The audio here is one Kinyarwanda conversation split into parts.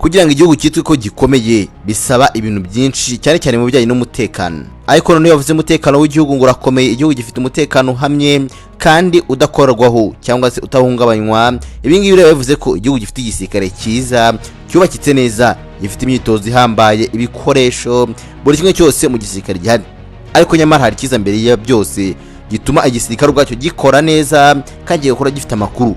kugira ngo igihugu cyitwe ko gikomeye bisaba ibintu byinshi cyane cyane mu bijyanye n'umutekano. Ariko none yavuze umutekano w'igihugu ngo urakomeye, igihugu gifite umutekano hamye kandi udakorwaho cyangwa se utahungabanywa. Ibi ngibi rero bivuze ko igihugu gifite igisirikare cyiza cyubakitse neza, gifite imyitozo ihambaye, ibikoresho, buri kimwe cyose mu gisirikare gihari. Ariko nyamara hari kiza mbere ya byose gituma igisirikare ubwacyo gikora neza kandi gikora gifite amakuru.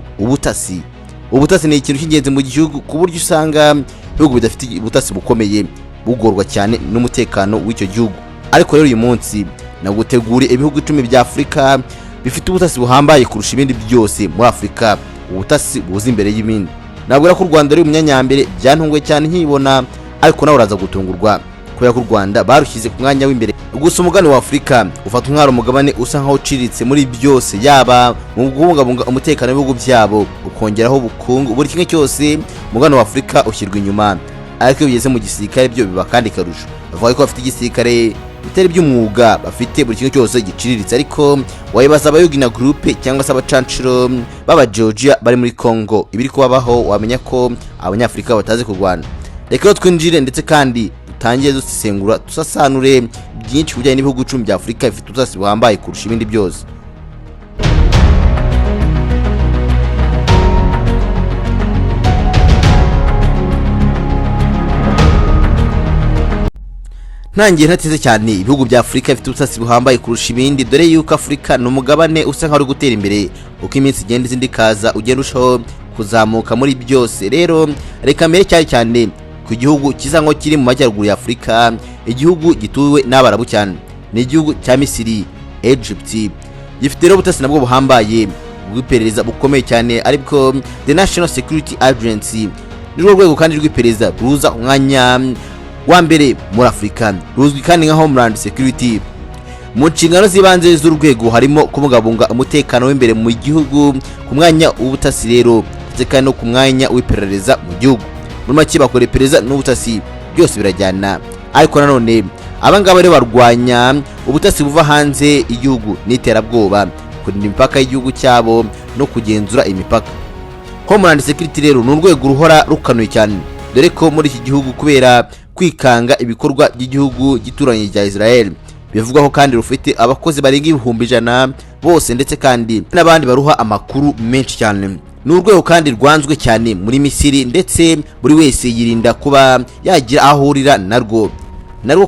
Ubutasi ni ikintu cy'ingenzi mu gihugu, ku buryo usanga ibihugu bidafite ubutasi bukomeye bugorwa cyane n'umutekano w'icyo gihugu. Ariko rero uyu munsi nagutegura ibihugu 10 bya Afurika bifite ubutasi buhambaye kurusha ibindi byose muri Afurika, ubutasi buza imbere y'ibindi. Nabwira ko u Rwanda ari umwanya wa mbere, byantungwe cyane nkibona, ariko nawe uraza gutungurwa kubera ko u Rwanda barushyize ku mwanya w'imbere. Gusa umugani wa Afurika ufata umwaro umugabane usa nkaho uciritse muri byose, yaba mu kubungabunga umutekano w'ibihugu byabo, ukongeraho ubukungu, buri kimwe cyose umugani wa Afurika ushyirwa inyuma. Ariko iyo bigeze mu gisirikare byo biba kandi karusho. Bavuga ko bafite igisirikare bitari by'umwuga, bafite buri kimwe cyose giciriritse. Ariko wayibaza abayogina group cyangwa se abacancuro baba Georgia bari muri Congo, ibiri kubabaho wamenya ko abanyafurika batazi kurwana. Reka twinjire ndetse kandi tangiye dusesengura tusasanure byinshi kujyanye n'ibihugu 10 bya Afurika bifite ubutasi buhambaye kurusha ibindi byose. Ntangiye ntateze cyane ibihugu bya Afurika bifite ubutasi buhambaye kurusha ibindi, dore yuko Afurika ni umugabane usa nkaho uri gutera imbere uko iminsi igenda izindi kaza, ugenda ushaho kuzamuka muri byose. Rero reka mbere cyane ku gihugu kizango kiri mu majyaruguru ya Afurika, igihugu gituwe n'Abarabu cyane, ni igihugu cya Misiri, Egypt. Gifite rero ubutasi nabwo buhambaye bw'iperereza bukomeye cyane, ariko the National Security Agency nirwo rwego kandi rw'iperereza ruza umwanya wa mbere muri Afurika, ruzwi kandi nka Homeland Security. Mu nshingano z'ibanze z'urwego harimo kubungabunga umutekano w'imbere mu gihugu, ku mwanya w'ubutasi rero ndetse kandi no ku mwanya w'iperereza mu gihugu. Muri make bakora iperereza n'ubutasi byose birajyana. Ariko nanone abangaba rero barwanya ubutasi buva hanze igihugu n'iterabwoba, kurinda imipaka y'igihugu cyabo no kugenzura imipaka. Homeland Security rero ni urwego ruhora rukanuye cyane, dore ko muri iki gihugu kubera kwikanga ibikorwa by'igihugu gituranye cya Israel, bivugwaho kandi rufite abakozi barenga 100,000 bose, ndetse kandi n'abandi baruha amakuru menshi cyane. Ni urwego kandi rwanzwe cyane muri Misiri, ndetse buri wese yirinda kuba yagira ahurira narwo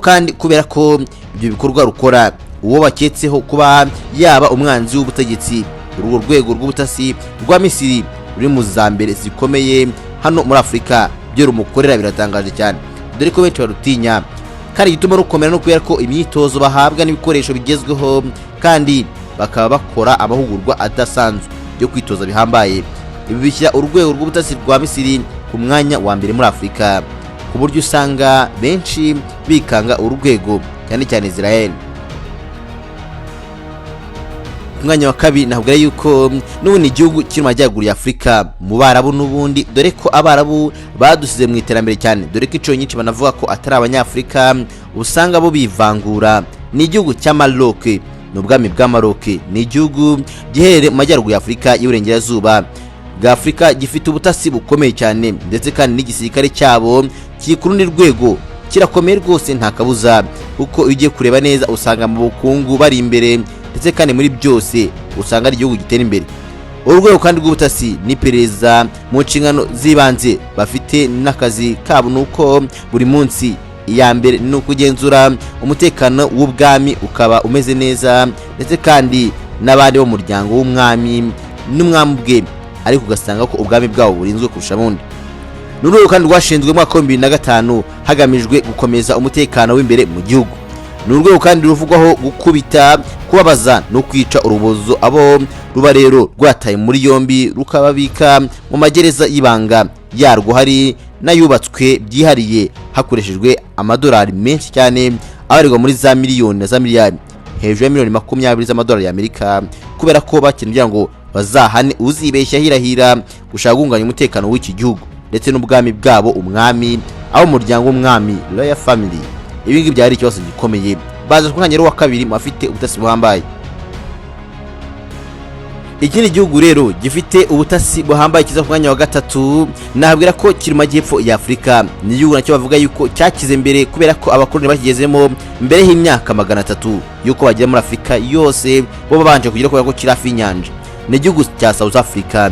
kandi kubera ko ibyo bikorwa rukora uwo baketseho kuba yaba umwanzi w'ubutegetsi. Urwo rwego rw'ubutasi rwa Misiri ruri mu zambere zikomeye hano muri Afurika, byo rumukorera biratangaje cyane, dore ko benshi barutinya kandi gituma rukomera no kubera ko imyitozo bahabwa n'ibikoresho bigezweho, kandi bakaba bakora amahugurwa adasanzwe yo kwitoza bihambaye. Ibi bishyira urwego rw'ubutasi rwa Misiri ku mwanya wa mbere muri Afurika, ku buryo usanga benshi bikanga urwego cyane cyane Israel. Umwanya wa kabiri nabwira yuko n'ubundi igihugu kiri mu majyaruguru ya Afurika mu Barabu n'ubundi, dore ko Abarabu badusize mu iterambere cyane, dore ko ico nyinshi banavuga ko atari abanyafurika, usanga bo bivangura. Ni igihugu cya Maroc, n'ubwami bwa Maroc, ni igihugu giherereye mu majyaruguru ya Afurika y'Iburengerazuba bwa Afurika, gifite ubutasi bukomeye cyane, ndetse kandi n'igisirikare cyabo kiri ku rundi rwego, kirakomeye rwose nta kabuza, kuko ugiye kureba neza usanga mu bukungu bari imbere, ndetse kandi muri byose usanga ari igihugu gitera imbere. Urwego kandi rw'ubutasi n'iperereza mu nshingano z'ibanze bafite n'akazi kabo, nuko buri munsi iya mbere ni ukugenzura umutekano w'ubwami ukaba umeze neza, ndetse kandi n'abandi bo mu muryango w'umwami n'umwami bwe, ariko ugasanga ko ubwami bwabo burinzwe kurusha bundi. N'urwego kandi rwashinzwe mu mwaka wa 2005 hagamijwe gukomeza umutekano w'imbere mu gihugu. Ni urwego kandi ruvugwaho gukubita, kubabaza no kwica urubozo abo ruba rero rwataye muri yombi, rukababika mu magereza y'ibanga yarwo, hari n'ayubatswe byihariye hakoreshejwe amadolari menshi cyane abarirwa muri za miliyoni na za miliyari, hejuru ya miliyoni 20 z'amadolari y'Amerika, kubera ko bakeneye ngo bazahane uzibeshya hirahira gushaka gunganya umutekano w'iki gihugu ndetse n'ubwami bwabo, umwami abo muryango w'umwami royal family. Ibi ngibi byari ikibazo gikomeye. Baza ku mwanya wa kabiri mu afite ubutasi buhambaye. ikindi gihugu rero gifite ubutasi buhambaye kiza ku mwanya wa gatatu nabwira ko kiri mu majyepfo ya Afurika. Ni igihugu nacyo bavuga yuko cyakize mbere kubera ko abakoloni bakigezemo mbere y'imyaka 300 yuko bagera muri Afurika yose bo babanje kugira kubera ko kiri hafi y'inyanja. Ni igihugu cya South Africa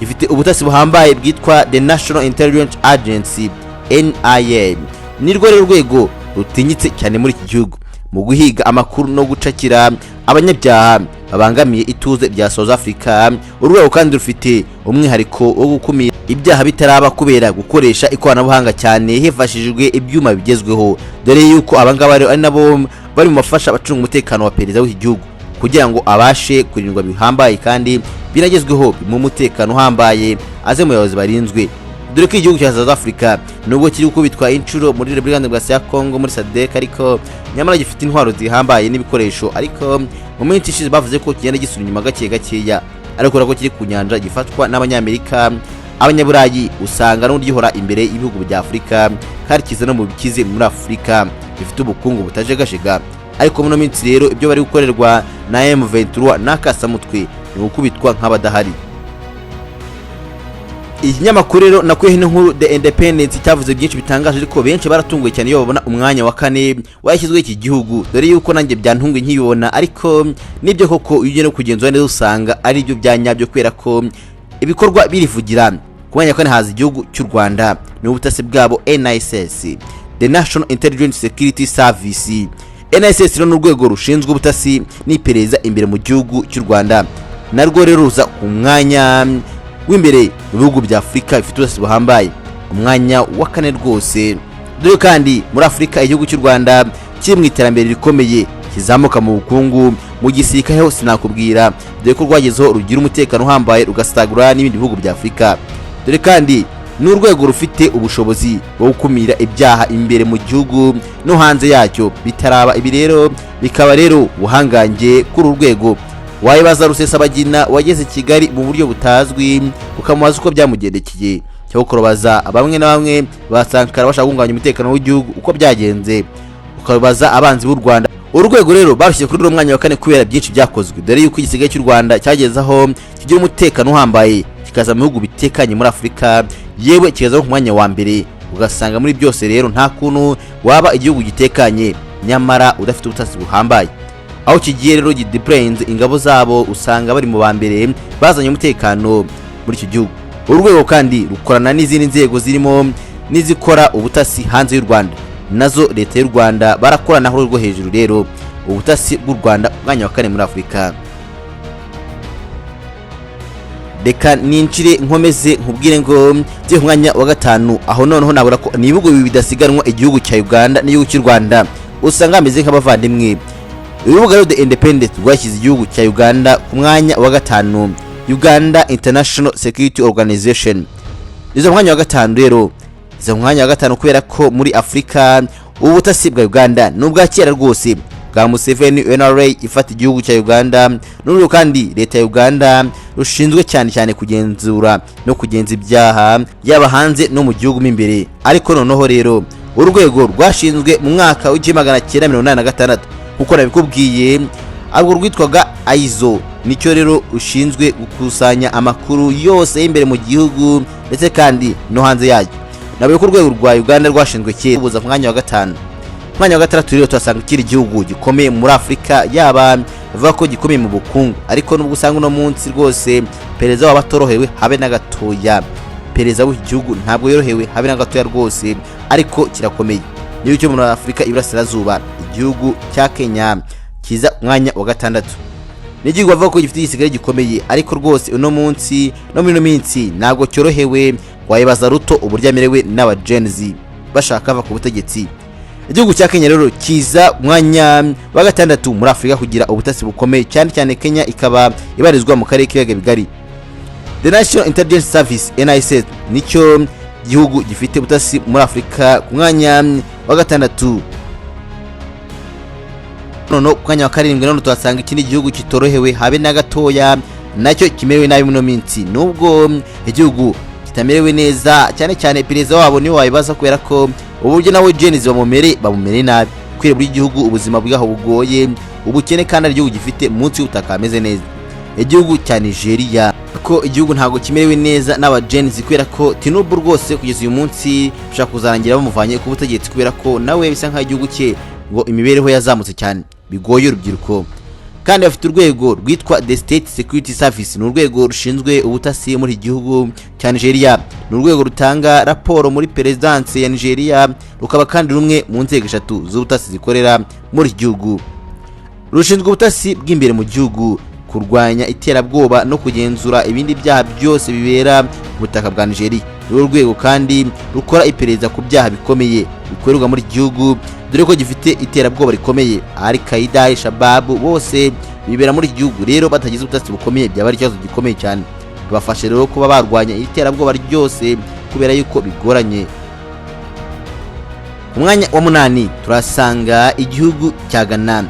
gifite ubutasi buhambaye bwitwa The National Intelligence Agency NIA. Ni rwo rwego rutinyitse cyane muri iki gihugu mu guhiga amakuru no gucakira abanyabyaha babangamiye ituze rya South Africa. Urwego kandi rufite umwihariko wo gukumira ibyaha bitaraba kubera gukoresha ikoranabuhanga cyane hifashishijwe ibyuma bigezweho, dore yuko abangaba ari nabo bari mu mafasha abacunga umutekano wa perezida w'iki gihugu kugira ngo abashe kurindwa bihambaye kandi biragezweho mu mutekano uhambaye aze mu bayobozi barinzwe. Dore ko igihugu cya South Africa nubwo kiri gukubitwa inshuro muri Republika ya Congo muri SADC, ariko nyamara gifite intwaro zihambaye n'ibikoresho, ariko mu minsi ishize bavuze ko kigenda gisura inyuma gakeya, ariko ko kiri ku nyanja gifatwa n'abanyamerika. Abanyaburayi usanga n'undi gihora imbere y'ibihugu bya Afurika kandi kiza no mu bikize muri Afurika bifite ubukungu butajegajega. Ariko mu minsi rero ibyo bari gukorerwa na M23 n'akasamutwe ni gukubitwa nk'abadahari. Ikinyamakuru rero nakuye hino nkuru The Independent cyavuze byinshi bitangaje, ariko benshi baratunguye cyane iyo babona umwanya wa 4 washyizwe iki gihugu, dore yuko nanjye byantunguye nkibibona. Ariko nibyo koko ugiye no kugenzura neza usanga ari byo byanyabyo kubera ko ibikorwa birivugira. Ku mwanya wa 4 haza igihugu cy'u Rwanda n'ubutasi bwabo NIS, The National Intelligence Security Service. NIS rero n'urwego rushinzwe ubutasi n'iperereza imbere mu gihugu cy'u Rwanda, narwo rero ruza ku mwanya w'imbere mu bihugu bya Afurika bifite ubutasi buhambaye, umwanya wa 4 rwose. Dore kandi muri Afurika igihugu cy'u Rwanda kiri mu iterambere rikomeye, kizamuka mu bukungu, mu gisirikare hose nakubwira, dore ko rwagezeho rugira umutekano uhambaye rugasagura n'ibindi bihugu bya Afurika. Dore kandi n'urwego rufite ubushobozi bwo gukumira ibyaha imbere mu gihugu no hanze yacyo bitaraba. Ibi rero bikaba rero buhangange kuri urwego. Wayibaza Rusesabagina wageze Kigali mu buryo butazwi, ukamubaza uko byamugendekeye, cyangwa ukorobaza bamwe na bamwe basankara bashaka kunganya umutekano w'igihugu uko byagenze, ukabaza abanzi b'u Rwanda. Urwego rero barushye kuri uwo mwanya wa 4 kubera byinshi byakozwe, dore yuko igisigaye cy'u Rwanda cyagezaho kigira umutekano uhambaye, kikaza mu bihugu bitekanye muri Afurika, yewe kigezaho ku mwanya wa mbere. Ugasanga muri byose rero nta kuntu waba igihugu gitekanye nyamara udafite ubutasi buhambaye. Aho kigiye rero gideployinze ingabo zabo usanga bari mu ba mbere bazanye umutekano muri icyo gihugu. Urwego kandi rukorana n'izindi nzego zirimo n'izikora ubutasi hanze y'u Rwanda, nazo leta y'u Rwanda barakorana aho rwo hejuru. Rero ubutasi bw'u Rwanda umwanya wa 4 muri Afurika. Reka ninjire nkomeze nkubwire ngo bye umwanya wa 5 aho noneho nabura ko nibihugu bidasiganwa igihugu cya Uganda n'igihugu cy'u Rwanda usanga ameze nk'abavandimwe. Urubuga rero The Independent rwashyize igihugu cya Uganda ku mwanya wa 5, Uganda International Security Organization. Izo mwanya wa 5 rero izo mwanya wa 5 kubera ko muri Afurika ubutasi bwa Uganda n'ubwa kera rwose bwa Museveni NRA ifata igihugu cya Uganda, n'urugo kandi leta ya Uganda rushinzwe cyane kugenzura no kugenza ibyaha yaba hanze no mu gihugu imbere. Ariko noneho rero urwego rwashinzwe mu mwaka w'1986 kuko nabikubwiye, arwo rwitwaga ISO, nicyo rero ushinzwe gukusanya amakuru yose y'imbere mu gihugu ndetse kandi no hanze yacyo. Nabyo ko urwego rwa Uganda rwashinzwe kera buza mwanya wa 5. Mwanya wa 6 rero twasanga kiri igihugu gikomeye muri Afurika, yaba bavuga ko gikomeye mu bukungu, ariko nubwo usanga uno munsi rwose perezida wabatorohewe habe na gatoya. Perezida w'igihugu ntabwo yorohewe habe na gatoya rwose, ariko kirakomeye. Niyo cyo muri Afurika iburasirazuba igihugu cya Kenya kiza mwanya wa 6. N'igihugu bavuga ko gifite igisigare gikomeye, ariko rwose uno munsi no muri no minsi ntabwo cyorohewe. Wayibaza Ruto uburyamerewe n'abagenzi bashaka bava ku butegetsi. Igihugu cya Kenya rero kiza mwanya wa 6 muri Afurika kugira ubutasi bukomeye, cyane Kenya ikaba ibarizwa mu karere k'ibiyaga bigari. The National Intelligence Service NIS nicyo gihugu gifite ubutasi muri Afurika ku mwanya wa 6. Noneho ku mwanya wa 7 none twasanga ikindi gihugu kitorohewe habe na gatoya, nacyo kimerewe nabi muno minsi. Nubwo igihugu kitamerewe neza, cyane perezida wabo niwe wayibaza kubera ko uburyo nawe Jennies bamumere nabi. Kwire buri gihugu ubuzima bwaho bugoye, ubukene kandi ari igihugu gifite munsi y'ubutaka ameze neza. igihugu cya Nigeria ko igihugu ntago kimerewe neza n'abagenzi kubera ko Tinubu rwose kugeza uyu munsi ushaka kuzarangira bamuvanye ku butegetsi kubera ko nawe bisa nka igihugu cye ngo imibereho yazamutse cyane bigoye urubyiruko. Kandi bafite urwego rwitwa The State Security Service, ni urwego rushinzwe ubutasi muri igihugu cya Nigeria, ni urwego rutanga raporo muri perezidansi ya Nigeria, rukaba kandi rumwe mu nzego 3 z'ubutasi zikorera muri igihugu. Rushinzwe ubutasi bw'imbere mu gihugu, kurwanya iterabwoba no kugenzura ibindi byaha byose bibera ku butaka bwa Nigeria. Uru rwego kandi rukora iperereza ku byaha bikomeye bikorerwa muri igihugu, dore ko gifite iterabwoba rikomeye. Al-Qaeda, Al-Shabaab bose bibera muri igihugu, rero batagize ubutasi bukomeye byaba ari ikibazo gikomeye cyane. Bafashe rero kuba barwanya iterabwoba ryose kubera yuko bigoranye. Ku mwanya wa 8 turasanga igihugu cya Ghana,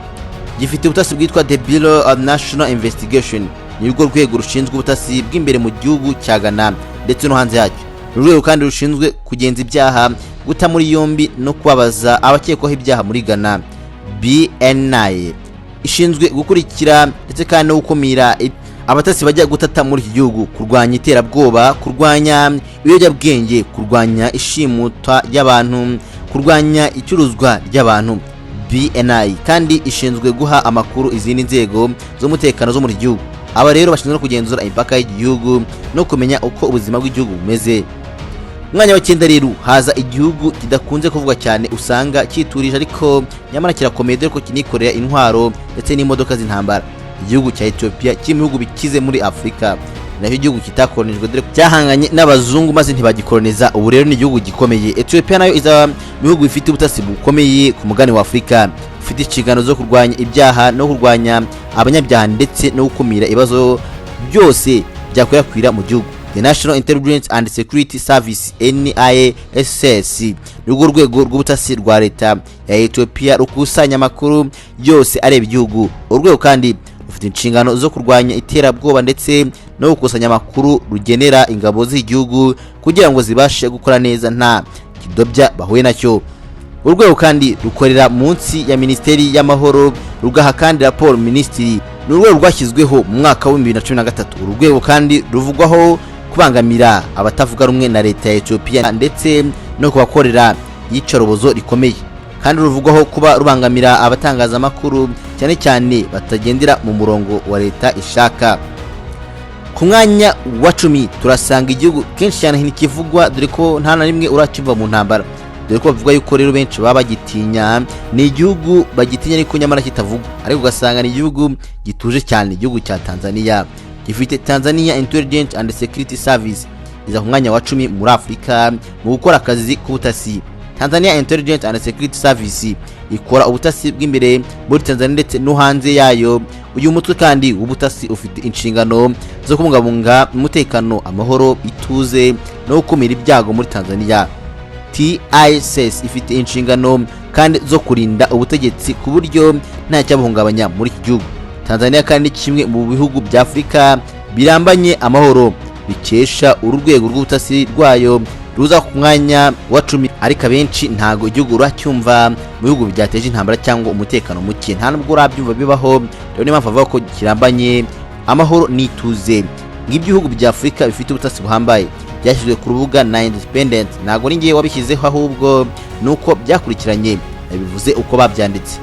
gifite ubutasi bwitwa The Bureau of National Investigation, ni urwo rwego rushinzwe ubutasi bw'imbere mu gihugu cya Ghana ndetse no hanze yacyo. Urwego kandi rushinzwe kugenza ibyaha, guta muri yombi no kubabaza abakekwaho ibyaha muri Ghana. BNI ishinzwe gukurikira ndetse kandi no gukumira abatasi bajya gutata muri iki gihugu, kurwanya iterabwoba, kurwanya ibiyobyabwenge, kurwanya ishimuta ry'abantu, kurwanya icuruzwa ry'abantu. BNI kandi ishinzwe guha amakuru izindi nzego z'umutekano zo muri gihugu. Aba rero bashinzwe no kugenzura imipaka y'igihugu no kumenya uko ubuzima bw'igihugu bumeze. Umwanya wa 9 rero haza igihugu kidakunze kuvugwa cyane, usanga kiturije ariko nyamara kirakomeye dore ko kinikorera intwaro ndetse n'imodoka z'intambara. Igihugu cya Ethiopia cy'imihugu bikize muri Afrika, naho igihugu kitakoronijwe dore cyahanganye n'abazungu maze ntibagikoroniza. Ubu rero ni igihugu gikomeye. Ethiopia nayo iza bihugu bifite ubutasi bukomeye ku mugani wa Afrika, ufite inshingano zo kurwanya ibyaha no kurwanya abanyabyaha ndetse no gukumira ibibazo byose byakwirakwira mu gihugu. The National Intelligence and Security Service NISS ni urwo rwego rw'ubutasi rwa leta ya Ethiopia rukusanya amakuru yose areba igihugu. Urwego kandi rufite inshingano zo kurwanya iterabwoba ndetse no gukusanya amakuru rugenera ingabo z'igihugu kugira ngo zibashe gukora neza nta kidobya bahuye nacyo. Urwego kandi rukorera munsi ya Minisiteri y'Amahoro, rugaha kandi raporo Minisitiri. Ni urwego rwashyizweho mu mwaka wa 2013. Urwego kandi ruvugwaho kubangamira abatavuga rumwe na leta ya Ethiopia ndetse no kubakorera yicarubozo rikomeye, kandi ruvugwaho kuba rubangamira abatangaza amakuru cyane cyane batagendera mu murongo wa leta ishaka. Ku mwanya wa 10 turasanga igihugu kenshi cyane ntikivugwa dore ko nta na rimwe urakiva mu ntambara, dore ko bavuga yuko rero benshi baba bagitinya. Ni igihugu bagitinya ariko nyamara kitavugwa, ariko ugasanga ni igihugu gituje cyane. Igihugu cya Tanzania gifite Tanzania Intelligence and Security Service, iza ku mwanya wa 10 muri Afrika mu gukora akazi k'ubutasi. Tanzania Intelligence and Security Service ikora ubutasi bw'imbere muri Tanzania ndetse no hanze yayo. Uyu mutwe kandi ubutasi ufite inshingano zo kubungabunga umutekano, amahoro, ituze no gukumira ibyago muri Tanzania. TISS ifite inshingano kandi zo kurinda ubutegetsi ku buryo nta cyabuhungabanya muri iki gihugu. Tanzania kandi kimwe mu bihugu bya Afrika birambanye amahoro, bikesha urwego rw'ubutasi rwayo ruza ku mwanya wa 10. Ariko benshi ntago igihugu uracyumva mu bihugu byateje intambara cyangwa umutekano muke, nta nubwo urabyumva bibaho. Rero ni mpamvu avuga ko kirambanye amahoro n'ituze. Nk'ibihugu bya Afrika bifite ubutasi buhambaye byashyizwe ku rubuga na Independent, ntago ari ngiye wabishyizeho ahubwo nuko byakurikiranye bivuze uko babyanditse.